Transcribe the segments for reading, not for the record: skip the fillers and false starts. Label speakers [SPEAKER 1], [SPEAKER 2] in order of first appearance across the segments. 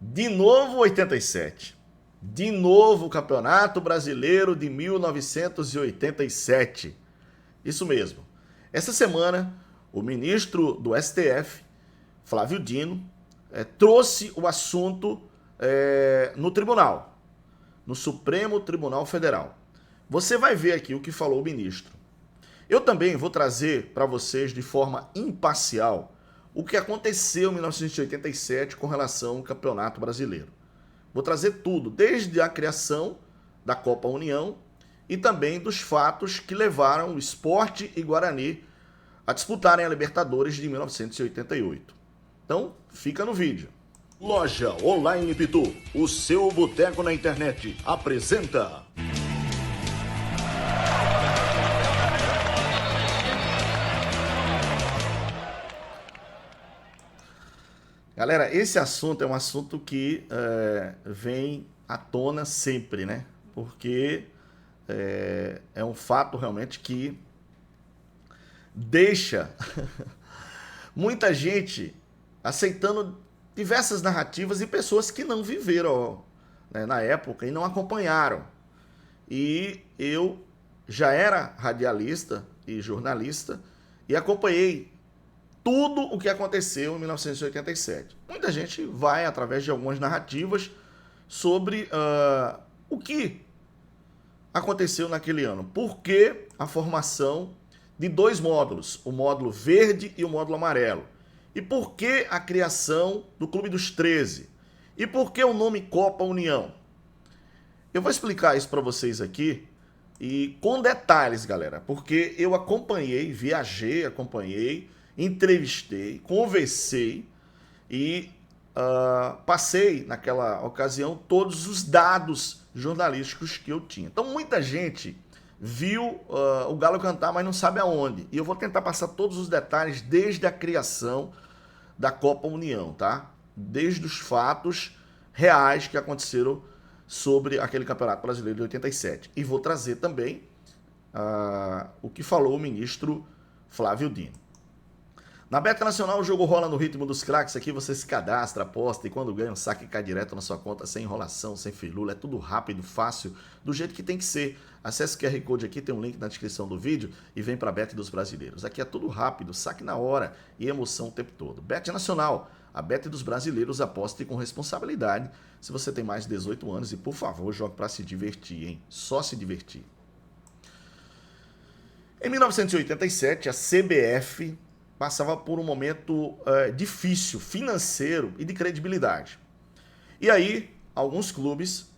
[SPEAKER 1] De novo 87. De novo o Campeonato Brasileiro de 1987. Isso mesmo. Essa semana, o ministro do STF, Flávio Dino, trouxe o assunto no tribunal, no Supremo Tribunal Federal. Você vai ver aqui o que falou o ministro. Eu também vou trazer para vocês de forma imparcial o que aconteceu em 1987 com relação ao Campeonato Brasileiro. Vou trazer tudo, desde a criação da Copa União e também dos fatos que levaram o Sport e Guarani a disputarem a Libertadores de 1988. Então, fica no vídeo. Loja Online Pitu, o seu boteco na internet, apresenta... Galera, esse assunto é um assunto que vem à tona sempre, né? Porque é um fato realmente que deixa muita gente aceitando diversas narrativas e pessoas que não viveram, né, na época e não acompanharam. E eu já era radialista e jornalista e acompanhei tudo o que aconteceu em 1987. Muita gente vai através de algumas narrativas sobre o que aconteceu naquele ano. Por que a formação de dois módulos, o módulo verde e o módulo amarelo? E por que a criação do Clube dos 13? E por que o nome Copa União? Eu vou explicar isso para vocês aqui e com detalhes, galera, porque eu acompanhei, acompanhei, entrevistei, conversei e passei naquela ocasião todos os dados jornalísticos que eu tinha. Então muita gente viu o Galo cantar, mas não sabe aonde. E eu vou tentar passar todos os detalhes desde a criação da Copa União, tá? Desde os fatos reais que aconteceram sobre aquele Campeonato Brasileiro de 87. E vou trazer também o que falou o ministro Flávio Dino. Na Beta Nacional, o jogo rola no ritmo dos craques. Aqui você se cadastra, aposta e quando ganha, o saque cai direto na sua conta, sem enrolação, sem firula. É tudo rápido, fácil, do jeito que tem que ser. Acesse o QR Code aqui, tem um link na descrição do vídeo e vem para a Beta dos Brasileiros. Aqui é tudo rápido, saque na hora e emoção o tempo todo. Beta Nacional, a Beta dos Brasileiros, aposte com responsabilidade se você tem mais de 18 anos e, por favor, jogue para se divertir, hein? Só se divertir. Em 1987, a CBF passava por um momento difícil, financeiro e de credibilidade. E aí, alguns clubes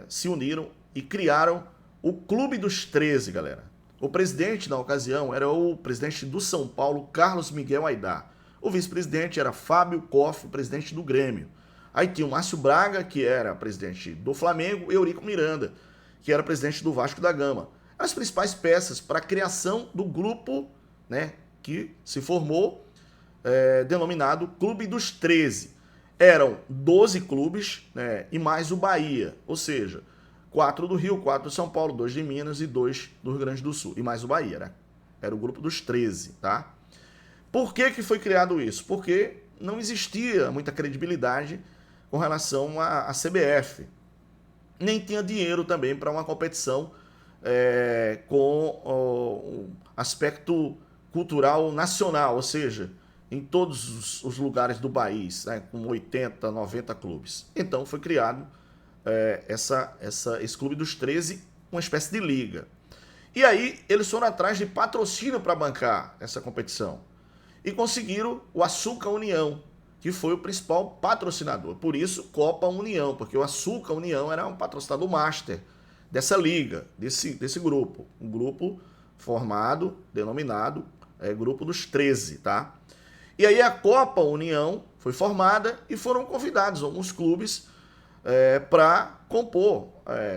[SPEAKER 1] se uniram e criaram o Clube dos 13, galera. O presidente, na ocasião, era o presidente do São Paulo, Carlos Miguel Aidar. O vice-presidente era Fábio Koff, presidente do Grêmio. Aí tinha o Márcio Braga, que era presidente do Flamengo, e Eurico Miranda, que era presidente do Vasco da Gama. As principais peças para a criação do grupo, né, que se formou, denominado Clube dos 13. Eram 12 clubes, né, e mais o Bahia, ou seja, 4 do Rio, 4 de São Paulo, 2 de Minas e 2 do Rio Grande do Sul, e mais o Bahia, né? Era o grupo dos 13, tá? Por que que foi criado isso? Porque não existia muita credibilidade com relação à CBF. Nem tinha dinheiro também para uma competição com o aspecto cultural nacional, ou seja, em todos os lugares do país, né, com 80, 90 clubes. Então foi criado esse Clube dos 13, uma espécie de liga. E aí eles foram atrás de patrocínio para bancar essa competição. E conseguiram o Açúcar União, que foi o principal patrocinador. Por isso, Copa União, porque o Açúcar União era um patrocinador master dessa liga, desse grupo. Um grupo formado, denominado Grupo dos 13, tá? E aí a Copa União foi formada e foram convidados alguns clubes para compor.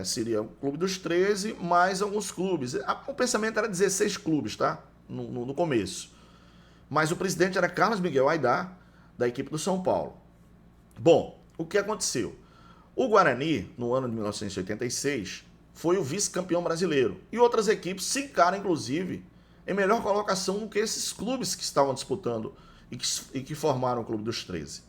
[SPEAKER 1] Seria o Clube dos 13 mais alguns clubes. O pensamento era 16 clubes, tá? No começo. Mas o presidente era Carlos Miguel Aidar, da equipe do São Paulo. Bom, o que aconteceu? O Guarani, no ano de 1986, foi o vice-campeão brasileiro. E outras equipes ficaram, inclusive, em melhor colocação do que esses clubes que estavam disputando e que formaram o Clube dos 13.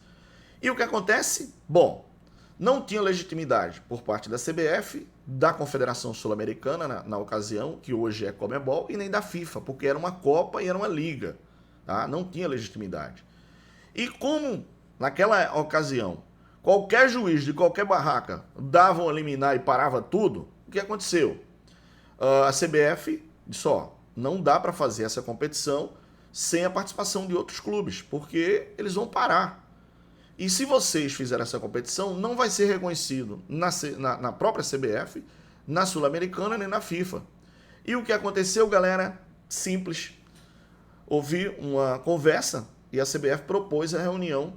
[SPEAKER 1] E o que acontece? Bom, não tinha legitimidade por parte da CBF, da Confederação Sul-Americana na ocasião, que hoje é Conmebol, e nem da FIFA, porque era uma Copa e era uma liga. Tá? Não tinha legitimidade. E como naquela ocasião qualquer juiz de qualquer barraca dava um liminar e parava tudo, o que aconteceu? A CBF disse, ó, não dá para fazer essa competição sem a participação de outros clubes, porque eles vão parar. E se vocês fizerem essa competição, não vai ser reconhecido na própria CBF, na Sul-Americana nem na FIFA. E o que aconteceu, galera? Simples. Houve uma conversa e a CBF propôs a reunião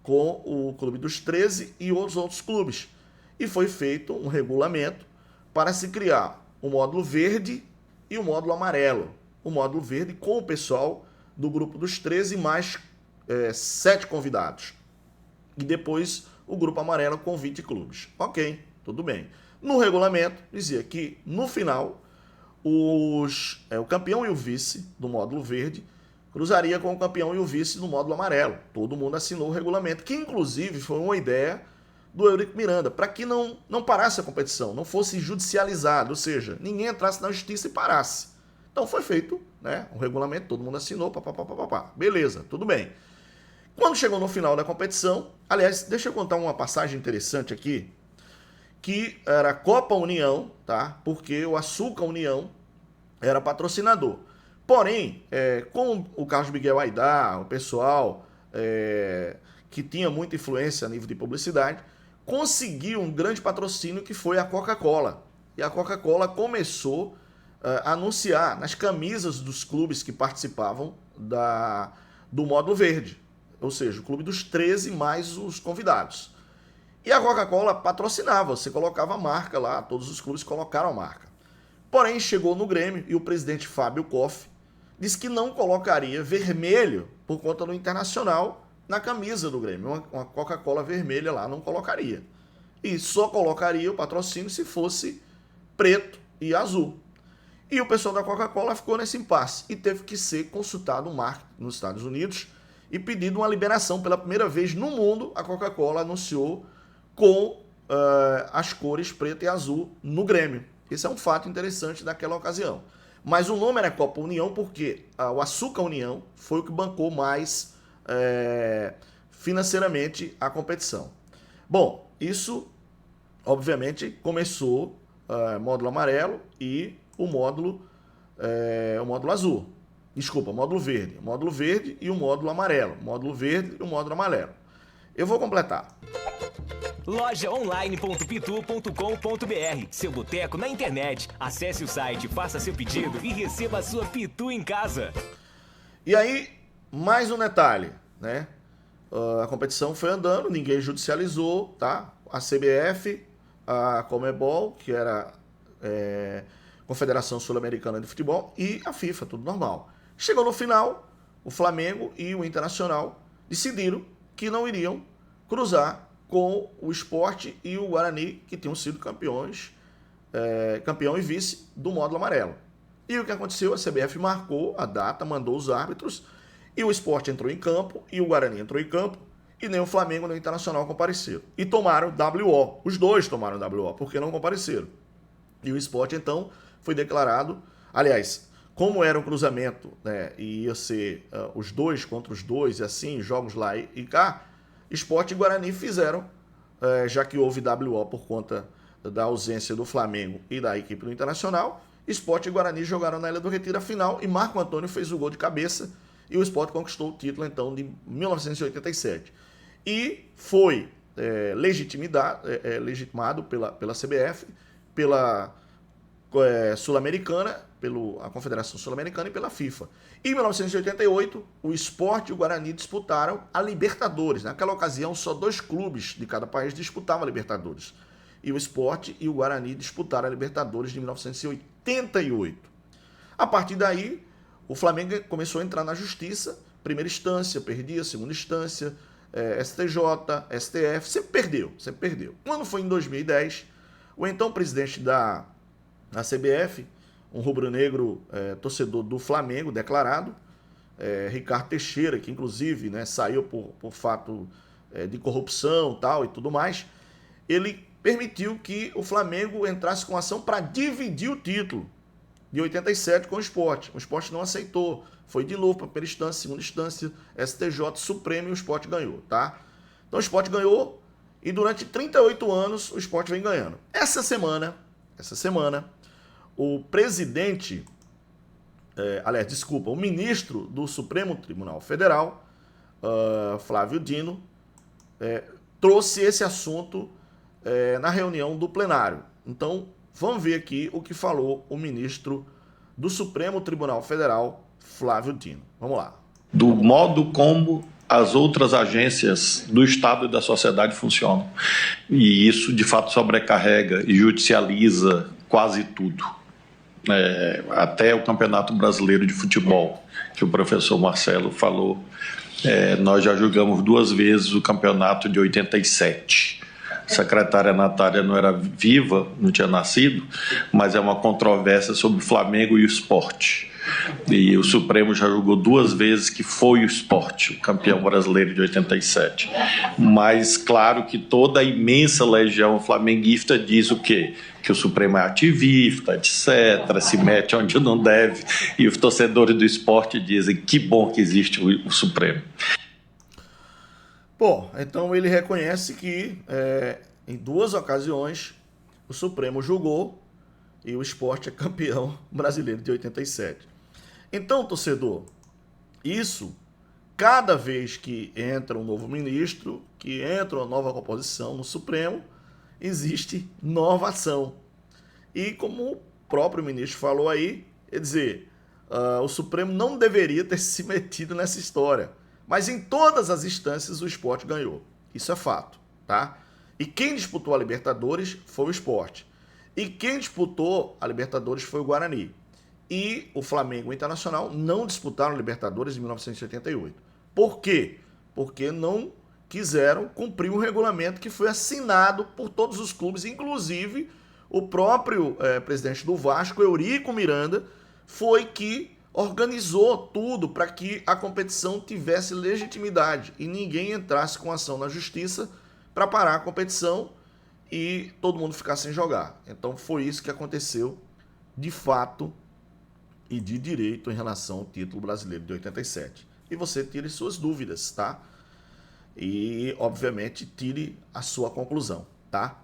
[SPEAKER 1] com o Clube dos 13 e os outros clubes. E foi feito um regulamento para se criar o módulo verde e o módulo amarelo. O módulo verde com o pessoal do grupo dos 13 mais 7 convidados. E depois o grupo amarelo com 20 clubes. Ok, tudo bem. No regulamento dizia que no final o campeão e o vice do módulo verde cruzaria com o campeão e o vice do módulo amarelo. Todo mundo assinou o regulamento, que inclusive foi uma ideia do Eurico Miranda, para que não parasse a competição, não fosse judicializado, ou seja, ninguém entrasse na justiça e parasse. Então foi feito, né, um regulamento, todo mundo assinou, papapá. Beleza, tudo bem. Quando chegou no final da competição, aliás, deixa eu contar uma passagem interessante aqui, que era a Copa União, tá? Porque o Açúcar União era patrocinador. Porém, com o Carlos Miguel Aidar, o pessoal que tinha muita influência a nível de publicidade, conseguiu um grande patrocínio que foi a Coca-Cola. E a Coca-Cola começou a anunciar nas camisas dos clubes que participavam do módulo verde. Ou seja, o clube dos 13 mais os convidados. E a Coca-Cola patrocinava, você colocava a marca lá, todos os clubes colocaram a marca. Porém, chegou no Grêmio e o presidente Fábio Koff disse que não colocaria vermelho por conta do Internacional na camisa do Grêmio. Uma Coca-Cola vermelha lá não colocaria. E só colocaria o patrocínio se fosse preto e azul. E o pessoal da Coca-Cola ficou nesse impasse e teve que ser consultado o marketing nos Estados Unidos e pedido uma liberação. Pela primeira vez no mundo, a Coca-Cola anunciou com as cores preto e azul no Grêmio. Esse é um fato interessante daquela ocasião. Mas o nome era Copa União porque o Açúcar União foi o que bancou mais financeiramente a competição. Bom, isso obviamente começou módulo amarelo e o módulo azul. Desculpa, módulo verde. O módulo verde e o módulo amarelo. Módulo verde e o módulo amarelo. Eu vou completar.
[SPEAKER 2] Lojaonline.pitu.com.br, seu boteco na internet. Acesse o site, faça seu pedido e receba a sua Pitu em casa.
[SPEAKER 1] E aí, mais um detalhe, né? A competição foi andando, ninguém judicializou, tá? A CBF, a Conmebol, que era Confederação Sul-Americana de Futebol, e a FIFA, tudo normal. Chegou no final, o Flamengo e o Internacional decidiram que não iriam cruzar com o Sport e o Guarani, que tinham sido campeão e vice do módulo amarelo. E o que aconteceu? A CBF marcou a data, mandou os árbitros, e o Sport entrou em campo, e o Guarani entrou em campo, e nem o Flamengo nem o Internacional compareceram. E tomaram WO. Os dois tomaram WO, porque não compareceram. E o Sport, então, foi declarado... Aliás, como era um cruzamento, né, e ia ser os dois contra os dois, e assim, jogos lá e cá, Sport e Guarani fizeram, já que houve WO por conta da ausência do Flamengo e da equipe do Internacional, Sport e Guarani jogaram na Ilha do Retiro a final e Marco Antônio fez o gol de cabeça e o Sport conquistou o título, então, de 1987. E foi legitimado pela CBF, pela Sul-Americana, pela Confederação Sul-Americana e pela FIFA. Em 1988, o Sport e o Guarani disputaram a Libertadores. Naquela ocasião, só 2 clubes de cada país disputavam a Libertadores. E o Sport e o Guarani disputaram a Libertadores de 1988. A partir daí, o Flamengo começou a entrar na justiça. Primeira instância, perdia. Segunda instância, STJ, STF, sempre perdeu. Quando foi em 2010, o então presidente da CBF, um rubro-negro torcedor do Flamengo declarado, Ricardo Teixeira, que inclusive, né, saiu por fato de corrupção tal, e tudo mais, ele permitiu que o Flamengo entrasse com ação para dividir o título de 87 com o Sport. O Sport não aceitou. Foi de novo para a primeira instância, segunda instância, STJ, Supremo, e o Sport ganhou, tá? Então o Sport ganhou e durante 38 anos o Sport vem ganhando. Essa semana, o presidente, o ministro do Supremo Tribunal Federal, Flávio Dino, trouxe esse assunto na reunião do plenário. Então, vamos ver aqui o que falou o ministro do Supremo Tribunal Federal, Flávio Dino. Vamos lá.
[SPEAKER 3] Do modo como as outras agências do Estado e da sociedade funcionam. E isso, de fato, sobrecarrega e judicializa quase tudo. Até o Campeonato Brasileiro de Futebol, que o professor Marcelo falou, nós já julgamos 2 vezes o campeonato de 87. A secretária Natália não era viva, não tinha nascido, mas é uma controvérsia sobre o Flamengo e o Sport. E o Supremo já julgou 2 vezes que foi o Sport, o campeão brasileiro de 87. Mas claro que toda a imensa legião flamenguista diz o quê? Que o Supremo é ativista, etc., se mete onde não deve. E os torcedores do Sport dizem que bom que existe o Supremo.
[SPEAKER 1] Bom, então ele reconhece que em 2 ocasiões o Supremo julgou e o Sport é campeão brasileiro de 87. Então, torcedor, isso, cada vez que entra um novo ministro, que entra uma nova composição no Supremo, existe nova ação. E como o próprio ministro falou aí, quer dizer, o Supremo não deveria ter se metido nessa história. Mas em todas as instâncias o Sport ganhou. Isso é fato, tá? E quem disputou a Libertadores foi o Sport. E quem disputou a Libertadores foi o Guarani. E o Flamengo e o Internacional não disputaram a Libertadores em 1988. Por quê? Porque não quiseram cumprir um regulamento que foi assinado por todos os clubes, inclusive o próprio presidente do Vasco, Eurico Miranda, foi que organizou tudo para que a competição tivesse legitimidade e ninguém entrasse com ação na justiça para parar a competição e todo mundo ficar sem jogar. Então foi isso que aconteceu de fato e de direito em relação ao título brasileiro de 87. E você tire suas dúvidas, tá? E, obviamente, tire a sua conclusão, tá?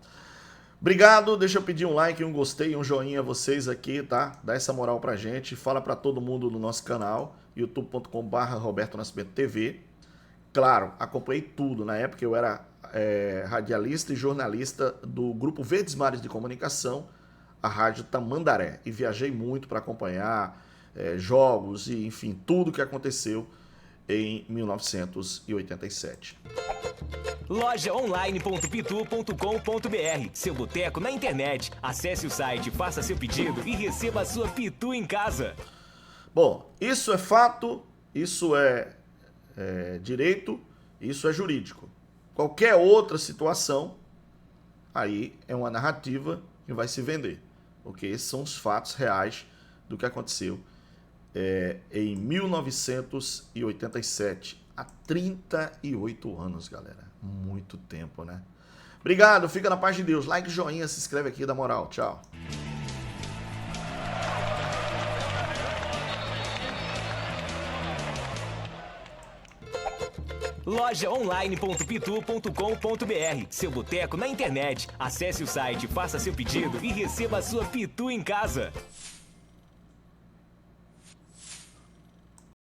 [SPEAKER 1] Obrigado, deixa eu pedir um like, um gostei, um joinha a vocês aqui, tá? Dá essa moral pra gente, fala pra todo mundo no nosso canal, youtube.com/Roberto Nascimento TV. Claro, acompanhei tudo, na época eu era radialista e jornalista do Grupo Verdes Mares de Comunicação, a Rádio Tamandaré, e viajei muito para acompanhar jogos e, enfim, tudo que aconteceu em 1987.
[SPEAKER 2] Lojaonline.pitu.com.br, seu boteco na internet. Acesse o site, faça seu pedido e receba a sua Pitu em casa.
[SPEAKER 1] Bom, isso é fato, isso é direito, isso é jurídico. Qualquer outra situação, aí é uma narrativa que vai se vender, porque esses são os fatos reais do que aconteceu em 1987, há 38 anos, galera. Muito tempo, né? Obrigado, fica na paz de Deus. Like, joinha, se inscreve aqui, dá moral. Tchau.
[SPEAKER 2] Lojaonline.pitu.com.br, seu boteco na internet. Acesse o site, faça seu pedido e receba a sua Pitu em casa.